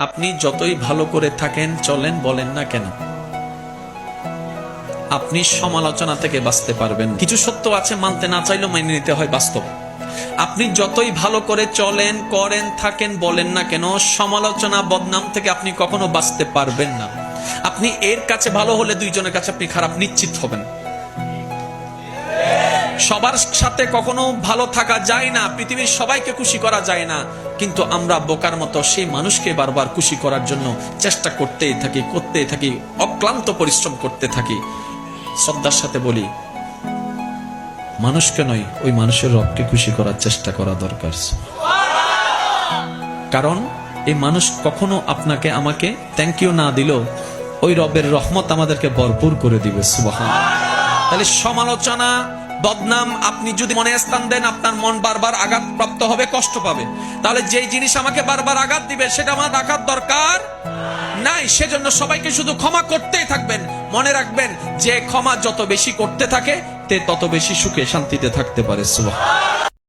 আপনি যতই ভালো করে থাকেন চলেন বলেন না কেন, আপনি সমালোচনা থেকে বাঁচতে পারবেন। কিছু সত্য আছে, মানতে না চাইলেও মেনে নিতে হয়, বাস্তব। আপনি যতই ভালো করে চলেন, করেন, থাকেন, বলেন না কেন, সমালোচনা, বদনাম থেকে আপনি কখনো বাঁচতে পারবেন না। আপনি এর কাছে ভালো হলে দুইজনের কাছে আপনি খারাপ নিশ্চিত হবেন। সবার সাথে কখনো ভালো থাকা যায় না, পৃথিবীর সবাইকে খুশি করা যায় না, কিন্তু আমরা বোকার মতো সেই মানুষকে বারবার খুশি করার জন্য চেষ্টা করতেই থাকি, অক্লান্ত পরিশ্রম করতে থাকি। শ্রদ্ধার সাথে বলি, মানুষকে নয়, ওই মানুষের রবকে খুশি করার চেষ্টা করা দরকার। কারণ এই মানুষ কখনো আপনাকে আমাকে থ্যাংক ইউ না দিল, ওই রবের রহমত আমাদেরকে ভরপুর করে দিবে। সুবহানাল্লাহ। তাহলে সমালোচনা, বদনাম আপনি যদি মনে স্থান দেন, আপনার মন বারবার আঘাত প্রাপ্ত হবে, কষ্ট পাবে। তাহলে যেই জিনিস আমাকে বারবার আঘাত দিবে সেটা আমার রাখার দরকার নাই। সেজন্য সবাইকে শুধু ক্ষমা করতেই থাকবেন। মনে রাখবেন, যে ক্ষমা যত বেশি করতে থাকে তে তত বেশি সুখে শান্তিতে থাকতে পারে। সুবহানাল্লাহ।